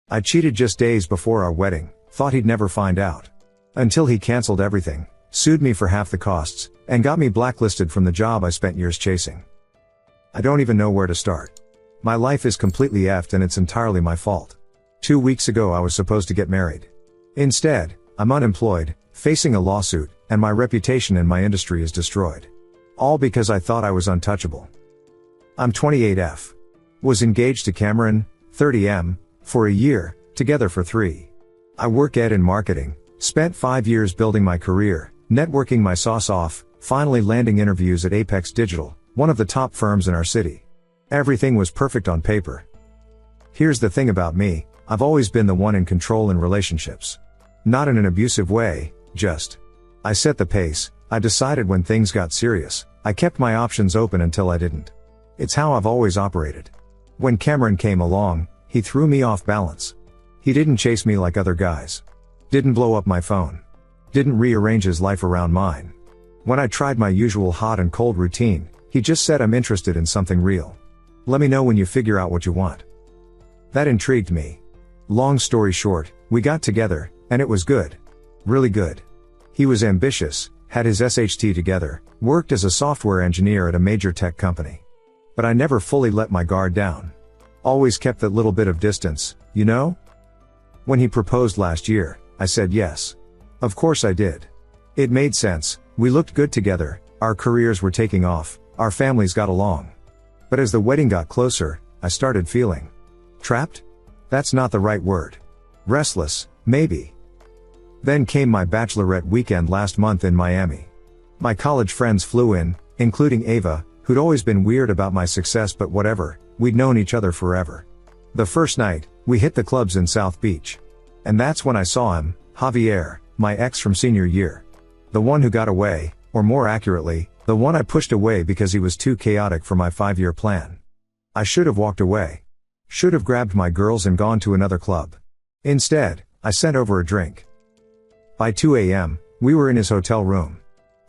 I cheated just days before our wedding, thought he'd never find out. Until he canceled everything, sued me for half the costs, and got me blacklisted from the job I spent years chasing. I don't even know where to start. My life is completely effed and it's entirely my fault. 2 weeks ago I was supposed to get married. Instead, I'm unemployed, facing a lawsuit, and my reputation in my industry is destroyed. All because I thought I was untouchable. I'm 28F. Was engaged to Cameron, 30M, for a year, together for 3. I work in marketing, spent 5 years building my career, networking my sauce off, finally landing interviews at Apex Digital, one of the top firms in our city. Everything was perfect on paper. Here's the thing about me, I've always been the one in control in relationships. Not in an abusive way, just. I set the pace, I decided when things got serious, I kept my options open until I didn't. It's how I've always operated. When Cameron came along, he threw me off balance. He didn't chase me like other guys. Didn't blow up my phone. Didn't rearrange his life around mine. When I tried my usual hot and cold routine, he just said I'm interested in something real. Let me know when you figure out what you want. That intrigued me. Long story short, we got together, and it was good. Really good. He was ambitious, had his SHT together, worked as a software engineer at a major tech company. But I never fully let my guard down. Always kept that little bit of distance, you know? When he proposed last year, I said yes. Of course I did. It made sense, we looked good together, our careers were taking off, our families got along. But as the wedding got closer, I started feeling trapped? That's not the right word. Restless, maybe. Then came my bachelorette weekend last month in Miami. My college friends flew in, including Ava, who'd always been weird about my success, but whatever, we'd known each other forever. The first night, we hit the clubs in South Beach. And that's when I saw him, Javier, my ex from senior year. The one who got away, or more accurately, the one I pushed away because he was too chaotic for my 5-year plan. I should have walked away. Should have grabbed my girls and gone to another club. Instead, I sent over a drink. By 2 a.m., we were in his hotel room.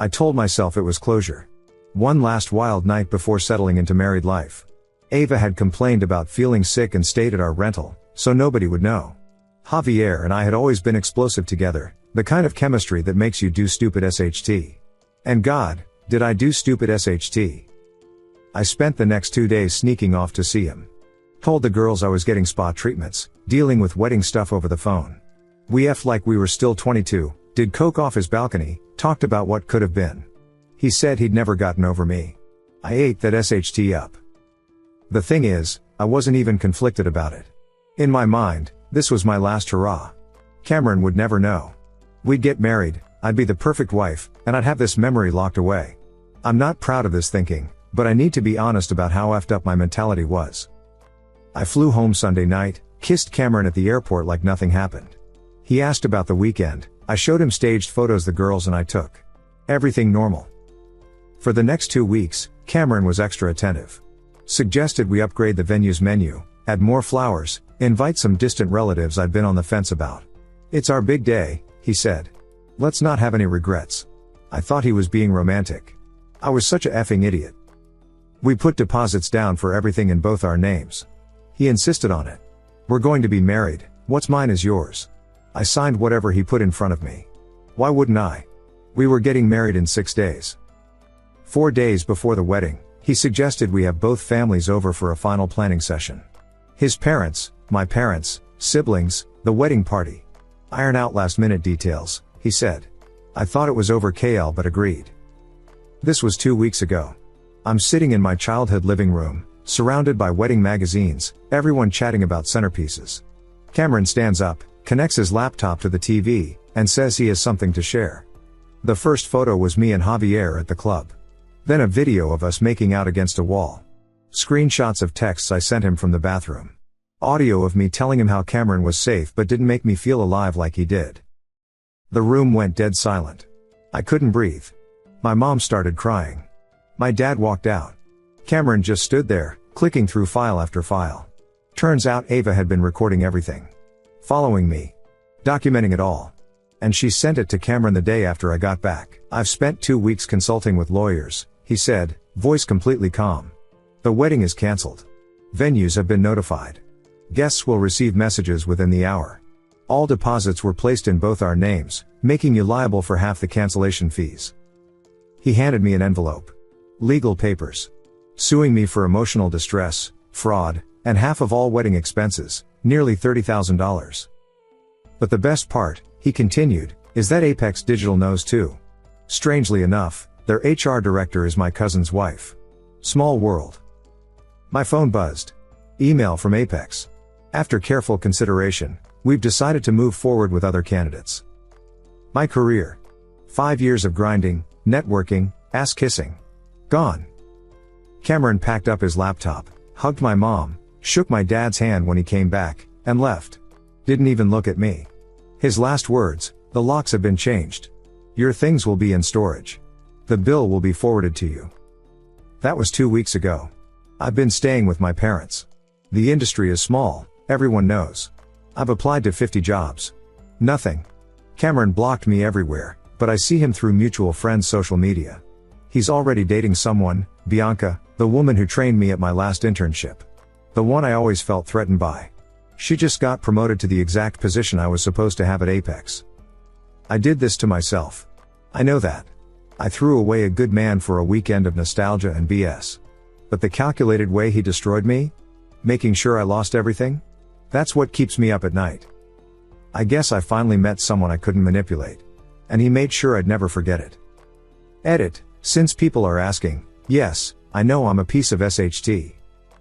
I told myself it was closure. One last wild night before settling into married life. Ava had complained about feeling sick and stayed at our rental, so nobody would know. Javier and I had always been explosive together, the kind of chemistry that makes you do stupid SHT. And God, did I do stupid SHT. I spent the next 2 days sneaking off to see him. Told the girls I was getting spa treatments, dealing with wedding stuff over the phone. We effed like we were still 22, did coke off his balcony, talked about what could have been. He said he'd never gotten over me. I ate that SHT up. The thing is, I wasn't even conflicted about it. In my mind, this was my last hurrah. Cameron would never know. We'd get married, I'd be the perfect wife, and I'd have this memory locked away. I'm not proud of this thinking, but I need to be honest about how effed up my mentality was. I flew home Sunday night, kissed Cameron at the airport like nothing happened. He asked about the weekend, I showed him staged photos the girls and I took. Everything normal. For the next 2 weeks, Cameron was extra attentive. Suggested we upgrade the venue's menu, add more flowers, invite some distant relatives I'd been on the fence about. It's our big day, he said. Let's not have any regrets. I thought he was being romantic. I was such a effing idiot. We put deposits down for everything in both our names. He insisted on it. We're going to be married, what's mine is yours. I signed whatever he put in front of me. Why wouldn't I? We were getting married in 6 days. 4 days before the wedding, he suggested we have both families over for a final planning session. His parents, my parents, siblings, the wedding party. Iron out last-minute details, he said. I thought it was over KL but agreed. This was 2 weeks ago. I'm sitting in my childhood living room, surrounded by wedding magazines, everyone chatting about centerpieces. Cameron stands up, connects his laptop to the TV, and says he has something to share. The first photo was me and Javier at the club. Then a video of us making out against a wall. Screenshots of texts I sent him from the bathroom. Audio of me telling him how Cameron was safe but didn't make me feel alive like he did. The room went dead silent. I couldn't breathe. My mom started crying. My dad walked out. Cameron just stood there, clicking through file after file. Turns out Ava had been recording everything. Following me. Documenting it all. And she sent it to Cameron the day after I got back. I've spent 2 weeks consulting with lawyers, he said, voice completely calm. The wedding is cancelled. Venues have been notified. Guests will receive messages within the hour. All deposits were placed in both our names, making you liable for half the cancellation fees. He handed me an envelope. Legal papers. Suing me for emotional distress, fraud, and half of all wedding expenses, nearly $30,000. But the best part, he continued, is that Apex Digital knows too. Strangely enough, their HR director is my cousin's wife. Small world. My phone buzzed. Email from Apex. After careful consideration, we've decided to move forward with other candidates. My career. 5 years of grinding, networking, ass kissing. Gone. Cameron packed up his laptop, hugged my mom, shook my dad's hand when he came back, and left. Didn't even look at me. His last words, the locks have been changed. Your things will be in storage. The bill will be forwarded to you. That was 2 weeks ago. I've been staying with my parents. The industry is small, everyone knows. I've applied to 50 jobs. Nothing. Cameron blocked me everywhere, but I see him through mutual friends' social media. He's already dating someone, Bianca, the woman who trained me at my last internship. The one I always felt threatened by. She just got promoted to the exact position I was supposed to have at Apex. I did this to myself. I know that. I threw away a good man for a weekend of nostalgia and BS. But the calculated way he destroyed me? Making sure I lost everything? That's what keeps me up at night. I guess I finally met someone I couldn't manipulate. And he made sure I'd never forget it. Edit, since people are asking, yes, I know I'm a piece of SHT.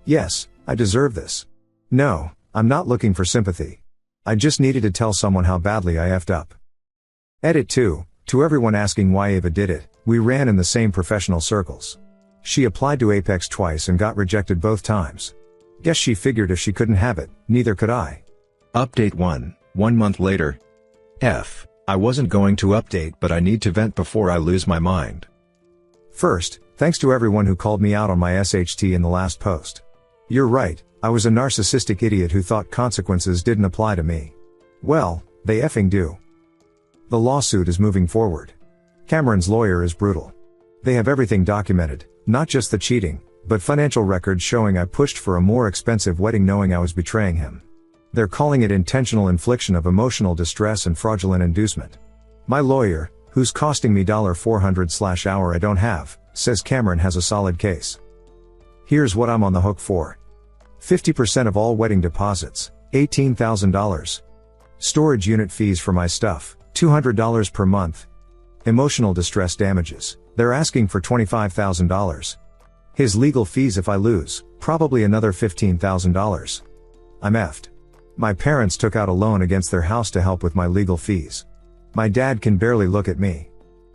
Yes, I deserve this. No, I'm not looking for sympathy. I just needed to tell someone how badly I effed up. Edit 2, to everyone asking why Ava did it, we ran in the same professional circles. She applied to Apex twice and got rejected both times. Guess she figured if she couldn't have it, neither could I. Update 1, 1 month later. I wasn't going to update, but I need to vent before I lose my mind. First, thanks to everyone who called me out on my SHT in the last post. You're right, I was a narcissistic idiot who thought consequences didn't apply to me. Well, they effing do. The lawsuit is moving forward. Cameron's lawyer is brutal. They have everything documented, not just the cheating, but financial records showing I pushed for a more expensive wedding knowing I was betraying him. They're calling it intentional infliction of emotional distress and fraudulent inducement. My lawyer, who's costing me $400/hour I don't have, says Cameron has a solid case. Here's what I'm on the hook for. 50% of all wedding deposits, $18,000. Storage unit fees for my stuff, $200 per month. Emotional distress damages, they're asking for $25,000. His legal fees if I lose, probably another $15,000. I'm effed. My parents took out a loan against their house to help with my legal fees. My dad can barely look at me.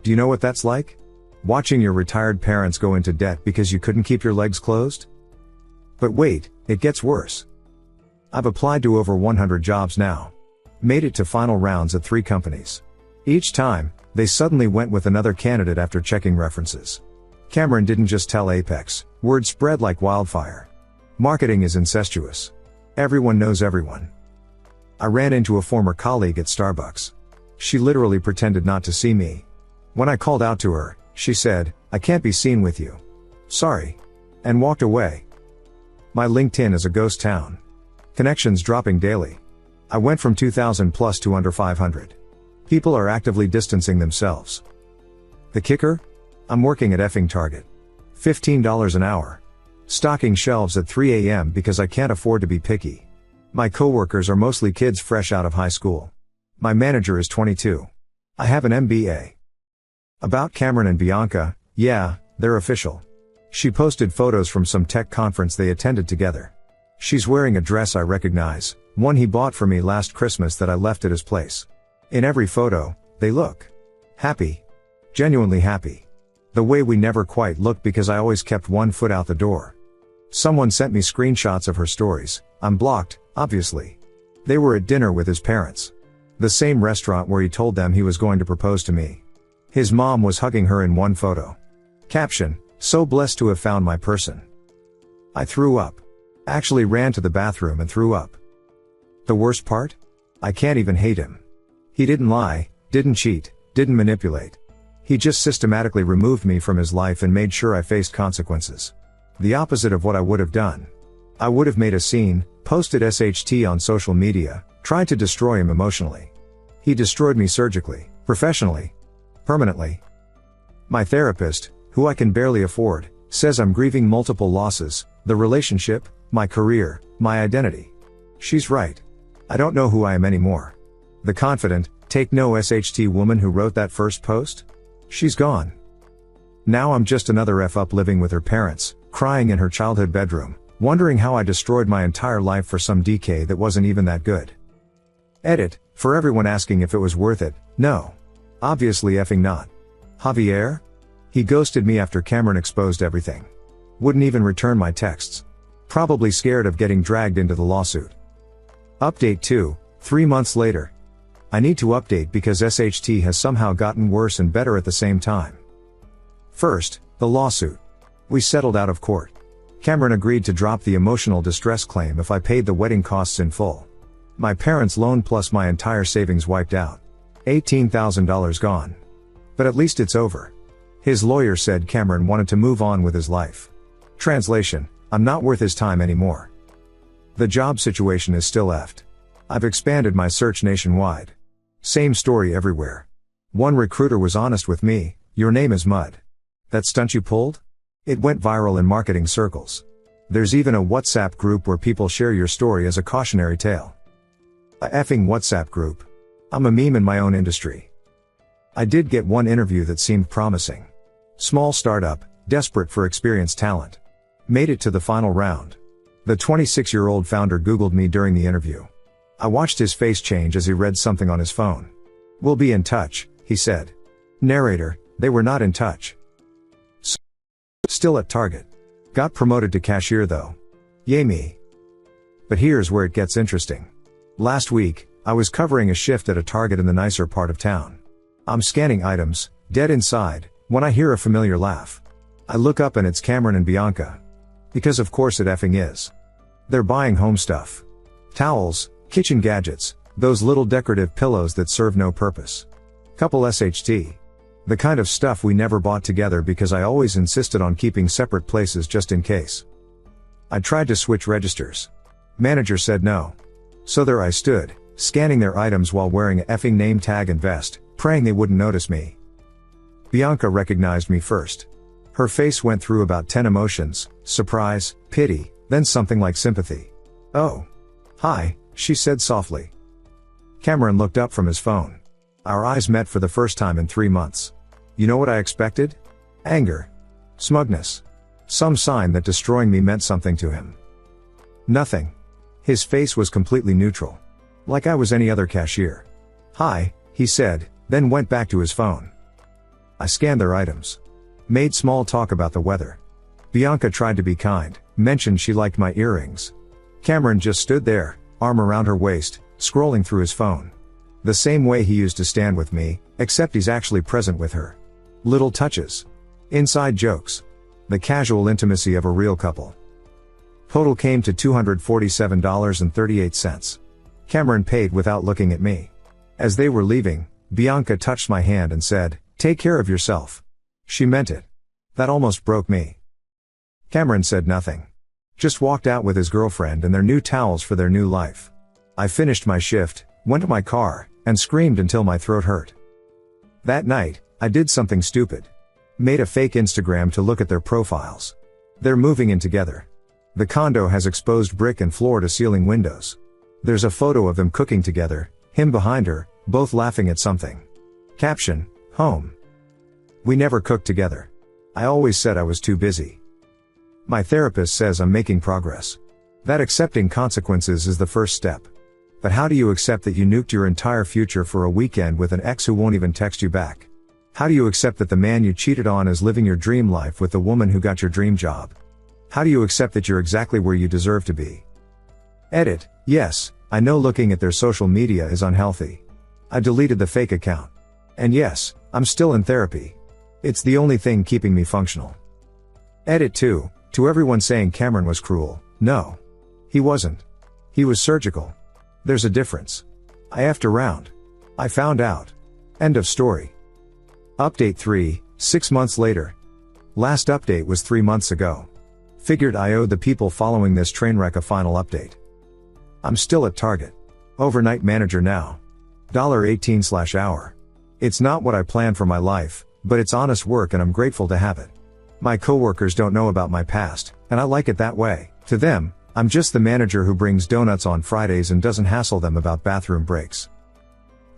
Do you know what that's like? Watching your retired parents go into debt because you couldn't keep your legs closed? But wait, it gets worse. I've applied to over 100 jobs now. Made it to final rounds at 3 companies. Each time, they suddenly went with another candidate after checking references. Cameron didn't just tell Apex, word spread like wildfire. Marketing is incestuous. Everyone knows everyone. I ran into a former colleague at Starbucks. She literally pretended not to see me. When I called out to her, she said, "I can't be seen with you. Sorry." And walked away. My LinkedIn is a ghost town. Connections dropping daily. I went from 2,000 plus to under 500. People are actively distancing themselves. The kicker? I'm working at effing Target. $15 an hour. Stocking shelves at 3 a.m. because I can't afford to be picky. My coworkers are mostly kids fresh out of high school. My manager is 22. I have an MBA. About Cameron and Bianca, yeah, they're official. She posted photos from some tech conference they attended together. She's wearing a dress I recognize, one he bought for me last Christmas that I left at his place. In every photo, they look happy. Genuinely happy. The way we never quite looked because I always kept one foot out the door. Someone sent me screenshots of her stories. I'm blocked, obviously. They were at dinner with his parents. The same restaurant where he told them he was going to propose to me. His mom was hugging her in one photo. Caption, "So blessed to have found my person." I threw up. Actually ran to the bathroom and threw up. The worst part? I can't even hate him. He didn't lie, didn't cheat, didn't manipulate. He just systematically removed me from his life and made sure I faced consequences. The opposite of what I would have done. I would have made a scene, Posted SHT on social media, tried to destroy him emotionally. He destroyed me surgically, professionally, permanently. My therapist, who I can barely afford, says I'm grieving multiple losses, the relationship, my career, my identity. She's right. I don't know who I am anymore. The confident, take no SHT woman who wrote that first post? She's gone. Now I'm just another F-up living with her parents, crying in her childhood bedroom, wondering how I destroyed my entire life for some DK that wasn't even that good. Edit, for everyone asking if it was worth it, no. Obviously effing not. Javier? He ghosted me after Cameron exposed everything. Wouldn't even return my texts. Probably scared of getting dragged into the lawsuit. Update 2, 3 months later. I need to update because SHT has somehow gotten worse and better at the same time. First, the lawsuit. We settled out of court. Cameron agreed to drop the emotional distress claim if I paid the wedding costs in full. My parents' loan plus my entire savings wiped out. $18,000 gone. But at least it's over. His lawyer said Cameron wanted to move on with his life. Translation, I'm not worth his time anymore. The job situation is still effed. I've expanded my search nationwide. Same story everywhere. One recruiter was honest with me, your name is Mud. That stunt you pulled? It went viral in marketing circles. There's even a WhatsApp group where people share your story as a cautionary tale. A effing WhatsApp group. I'm a meme in my own industry. I did get one interview that seemed promising. Small startup, desperate for experienced talent. Made it to the final round. The 26-year-old founder Googled me during the interview. I watched his face change as he read something on his phone. We'll be in touch, he said. Narrator, they were not in touch. Still at Target. Got promoted to cashier though. Yay me. But here's where it gets interesting. Last week, I was covering a shift at a Target in the nicer part of town. I'm scanning items, dead inside, when I hear a familiar laugh. I look up and it's Cameron and Bianca. Because of course it effing is. They're buying home stuff. Towels, kitchen gadgets, those little decorative pillows that serve no purpose. Couple SHT. The kind of stuff we never bought together because I always insisted on keeping separate places just in case. I tried to switch registers. Manager said no. So there I stood, scanning their items while wearing a effing name tag and vest, praying they wouldn't notice me. Bianca recognized me first. Her face went through about 10 emotions, surprise, pity, then something like sympathy. Oh. Hi, she said softly. Cameron looked up from his phone. Our eyes met for the first time in 3 months. You know what I expected? Anger. Smugness. Some sign that destroying me meant something to him. Nothing. His face was completely neutral. Like I was any other cashier. Hi, he said, then went back to his phone. I scanned their items. Made small talk about the weather. Bianca tried to be kind, mentioned she liked my earrings. Cameron just stood there, arm around her waist, scrolling through his phone. The same way he used to stand with me, except he's actually present with her. Little touches. Inside jokes. The casual intimacy of a real couple. Total came to $247.38. Cameron paid without looking at me. As they were leaving, Bianca touched my hand and said, "Take care of yourself." She meant it. That almost broke me. Cameron said nothing. Just walked out with his girlfriend and their new towels for their new life. I finished my shift, went to my car, and screamed until my throat hurt. That night, I did something stupid. Made a fake Instagram to look at their profiles. They're moving in together. The condo has exposed brick and floor-to-ceiling windows. There's a photo of them cooking together, him behind her, both laughing at something. Caption, home. We never cooked together. I always said I was too busy. My therapist says I'm making progress. That accepting consequences is the first step. But how do you accept that you nuked your entire future for a weekend with an ex who won't even text you back? How do you accept that the man you cheated on is living your dream life with the woman who got your dream job? How do you accept that you're exactly where you deserve to be? Edit, yes, I know looking at their social media is unhealthy. I deleted the fake account. And yes, I'm still in therapy. It's the only thing keeping me functional. Edit 2, to everyone saying Cameron was cruel, no. He wasn't. He was surgical. There's a difference. I effed around. I found out. End of story. Update 3, 6 months later. Last update was 3 months ago. Figured I owed the people following this train wreck a final update. I'm still at Target. Overnight manager now. $18/hour. It's not what I planned for my life, but it's honest work and I'm grateful to have it. My coworkers don't know about my past, and I like it that way. To them, I'm just the manager who brings donuts on Fridays and doesn't hassle them about bathroom breaks.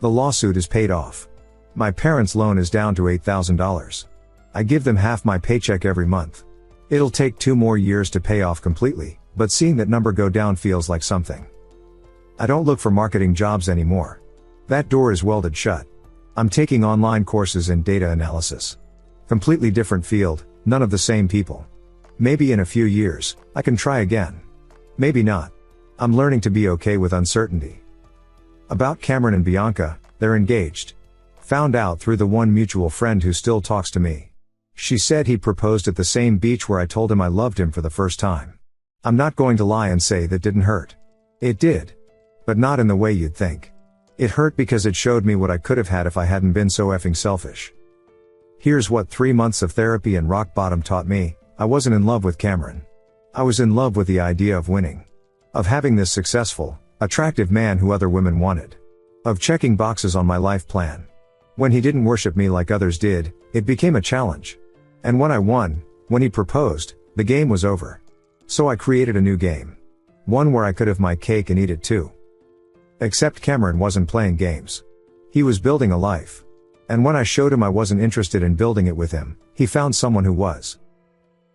The lawsuit is paid off. My parents' loan is down to $8,000. I give them half my paycheck every month. It'll take 2 more years to pay off completely, but seeing that number go down feels like something. I don't look for marketing jobs anymore. That door is welded shut. I'm taking online courses in data analysis. Completely different field, none of the same people. Maybe in a few years, I can try again. Maybe not. I'm learning to be okay with uncertainty. About Cameron and Bianca, they're engaged. Found out through the one mutual friend who still talks to me. She said he proposed at the same beach where I told him I loved him for the first time. I'm not going to lie and say that didn't hurt. It did. But not in the way you'd think. It hurt because it showed me what I could have had if I hadn't been so effing selfish. Here's what 3 months of therapy and rock bottom taught me. I wasn't in love with Cameron. I was in love with the idea of winning. Of having this successful, attractive man who other women wanted. Of checking boxes on my life plan. When he didn't worship me like others did, it became a challenge. And when I won, when he proposed, the game was over. So I created a new game. One where I could have my cake and eat it too. Except Cameron wasn't playing games. He was building a life. And when I showed him I wasn't interested in building it with him, he found someone who was.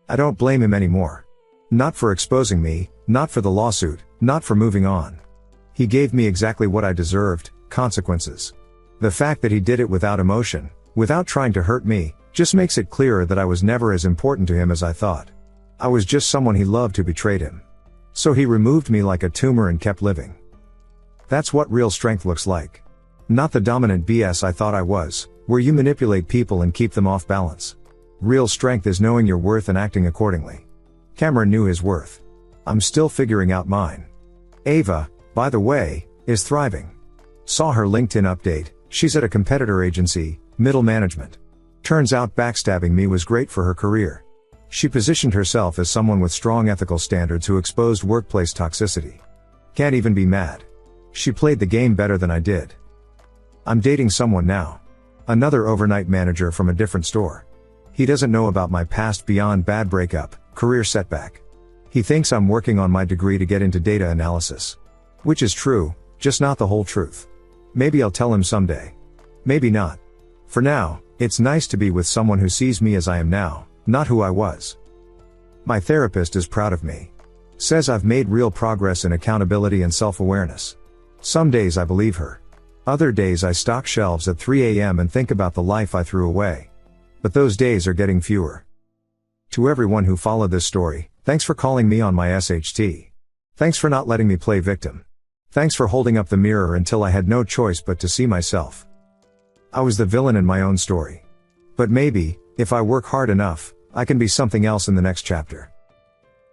I don't blame him anymore. Not for exposing me, not for the lawsuit, not for moving on. He gave me exactly what I deserved, consequences. The fact that he did it without emotion, without trying to hurt me, just makes it clearer that I was never as important to him as I thought. I was just someone he loved who betrayed him. So he removed me like a tumor and kept living. That's what real strength looks like. Not the dominant BS I thought I was, where you manipulate people and keep them off balance. Real strength is knowing your worth and acting accordingly. Cameron knew his worth. I'm still figuring out mine. Ava, by the way, is thriving. Saw her LinkedIn update, she's at a competitor agency, middle management. Turns out backstabbing me was great for her career. She positioned herself as someone with strong ethical standards who exposed workplace toxicity. Can't even be mad. She played the game better than I did. I'm dating someone now. Another overnight manager from a different store. He doesn't know about my past beyond bad breakup, career setback. He thinks I'm working on my degree to get into data analysis. Which is true, just not the whole truth. Maybe I'll tell him someday. Maybe not. For now, it's nice to be with someone who sees me as I am now, not who I was. My therapist is proud of me. Says I've made real progress in accountability and self-awareness. Some days I believe her. Other days I stock shelves at 3 a.m. and think about the life I threw away. But those days are getting fewer. To everyone who followed this story, thanks for calling me on my SHT. Thanks for not letting me play victim. Thanks for holding up the mirror until I had no choice but to see myself. I was the villain in my own story. But maybe, if I work hard enough, I can be something else in the next chapter.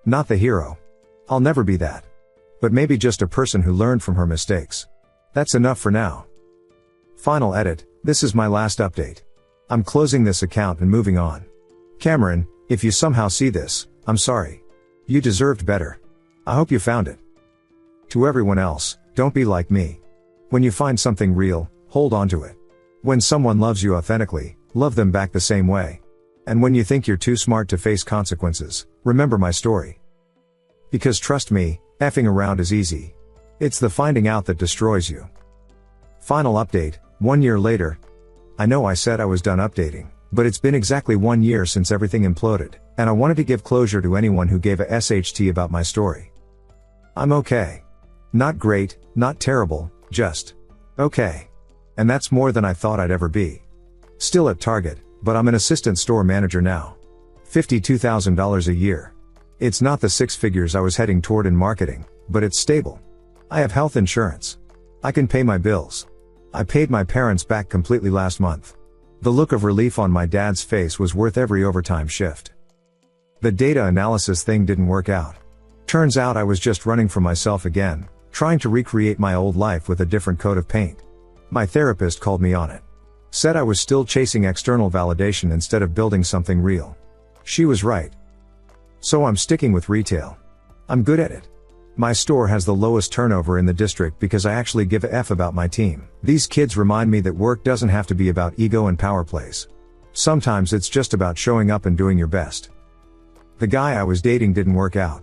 Not the hero. I'll never be that. But maybe just a person who learned from her mistakes. That's enough for now. Final edit, this is my last update. I'm closing this account and moving on. Cameron, if you somehow see this, I'm sorry. You deserved better. I hope you found it. To everyone else, don't be like me. When you find something real, hold on to it. When someone loves you authentically, love them back the same way. And when you think you're too smart to face consequences, remember my story. Because trust me, effing around is easy. It's the finding out that destroys you. Final update, 1 year later. I know I said I was done updating, but it's been exactly 1 year since everything imploded, and I wanted to give closure to anyone who gave a SHT about my story. I'm okay. Not great, not terrible, just okay. And that's more than I thought I'd ever be. Still at Target, but I'm an assistant store manager now. $52,000 a year. It's not the 6 figures I was heading toward in marketing, but it's stable. I have health insurance. I can pay my bills. I paid my parents back completely last month. The look of relief on my dad's face was worth every overtime shift. The data analysis thing didn't work out. Turns out I was just running from myself again, trying to recreate my old life with a different coat of paint. My therapist called me on it. Said I was still chasing external validation instead of building something real. She was right. So I'm sticking with retail. I'm good at it. My store has the lowest turnover in the district because I actually give a F about my team. These kids remind me that work doesn't have to be about ego and power plays. Sometimes it's just about showing up and doing your best. The guy I was dating didn't work out.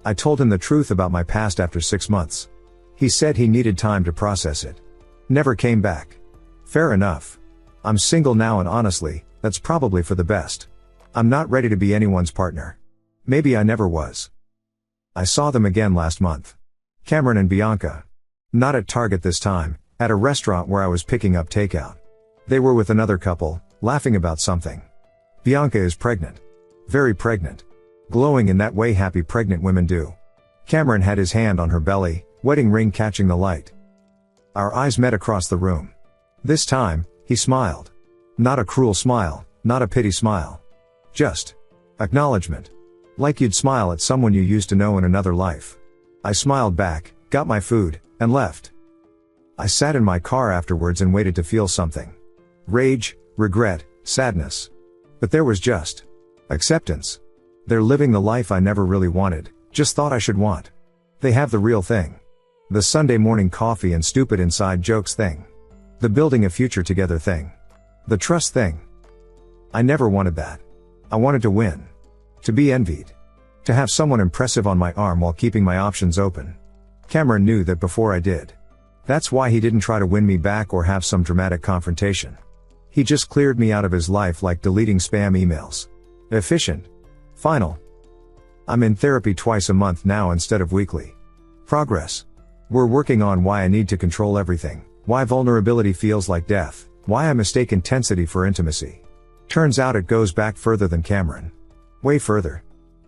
I told him the truth about my past after 6 months. He said he needed time to process it. Never came back. Fair enough. I'm single now and honestly, that's probably for the best. I'm not ready to be anyone's partner. Maybe I never was. I saw them again last month. Cameron and Bianca. Not at Target this time, at a restaurant where I was picking up takeout. They were with another couple, laughing about something. Bianca is pregnant. Very pregnant. Glowing in that way happy pregnant women do. Cameron had his hand on her belly, wedding ring catching the light. Our eyes met across the room. This time, he smiled. Not a cruel smile, not a pity smile. Just acknowledgement. Like you'd smile at someone you used to know in another life. I smiled back, got my food, and left. I sat in my car afterwards and waited to feel something. Rage, regret, sadness. But there was just acceptance. They're living the life I never really wanted, just thought I should want. They have the real thing. The Sunday morning coffee and stupid inside jokes thing. The building a future together thing. The trust thing. I never wanted that. I wanted to win. To be envied. To have someone impressive on my arm while keeping my options open. Cameron knew that before I did. That's why he didn't try to win me back or have some dramatic confrontation. He just cleared me out of his life like deleting spam emails. Efficient. Final. I'm in therapy twice a month now instead of weekly. Progress. We're working on why I need to control everything, why vulnerability feels like death, why I mistake intensity for intimacy. Turns out it goes back further than Cameron. Way further.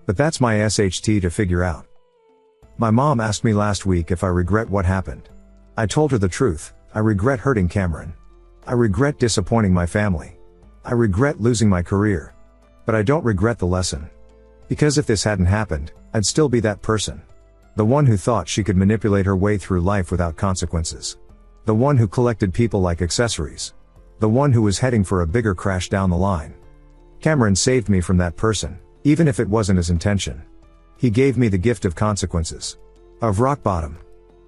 But that's my SHT to figure out. My mom asked me last week if I regret what happened. I told her the truth. I regret hurting Cameron. I regret disappointing my family. I regret losing my career. But I don't regret the lesson. Because if this hadn't happened, I'd still be that person. The one who thought she could manipulate her way through life without consequences. The one who collected people like accessories. The one who was heading for a bigger crash down the line. Cameron saved me from that person, even if it wasn't his intention. He gave me the gift of consequences. Of rock bottom.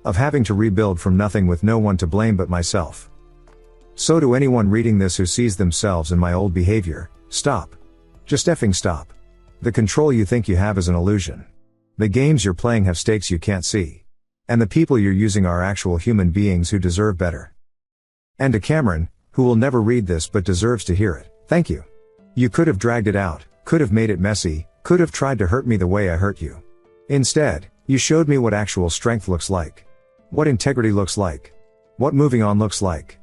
Of having to rebuild from nothing with no one to blame but myself. So to anyone reading this who sees themselves in my old behavior, stop. Just effing stop. The control you think you have is an illusion. The games you're playing have stakes you can't see. And the people you're using are actual human beings who deserve better. And to Cameron, who will never read this but deserves to hear it, thank you. You could have dragged it out, could have made it messy, could have tried to hurt me the way I hurt you. Instead, you showed me what actual strength looks like. What integrity looks like. What moving on looks like.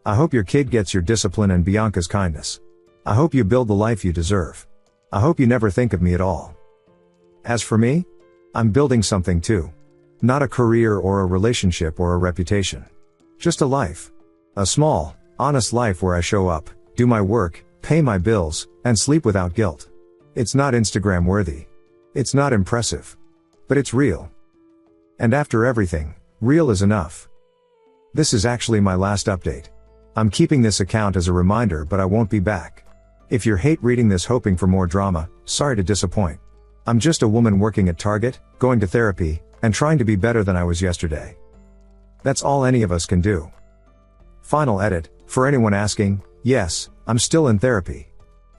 I hope your kid gets your discipline and Bianca's kindness. I hope you build the life you deserve. I hope you never think of me at all. As for me, I'm building something too. Not a career or a relationship or a reputation. Just a life. A small, honest life where I show up, do my work, pay my bills, and sleep without guilt. It's not Instagram worthy. It's not impressive. But it's real. And after everything, real is enough. This is actually my last update. I'm keeping this account as a reminder, but I won't be back. If you hate reading this hoping for more drama, sorry to disappoint. I'm just a woman working at Target, going to therapy, and trying to be better than I was yesterday. That's all any of us can do. Final edit, for anyone asking, yes, I'm still in therapy.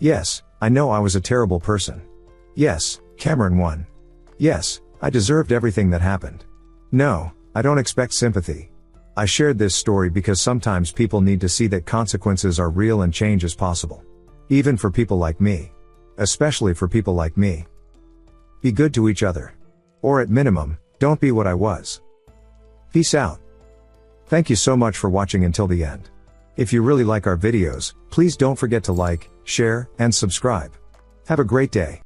Yes, I know I was a terrible person. Yes, Cameron won. Yes, I deserved everything that happened. No, I don't expect sympathy. I shared this story because sometimes people need to see that consequences are real and change is possible. Even for people like me. Especially for people like me. Be good to each other. Or at minimum, don't be what I was. Peace out. Thank you so much for watching until the end. If you really like our videos, please don't forget to like, share, and subscribe. Have a great day.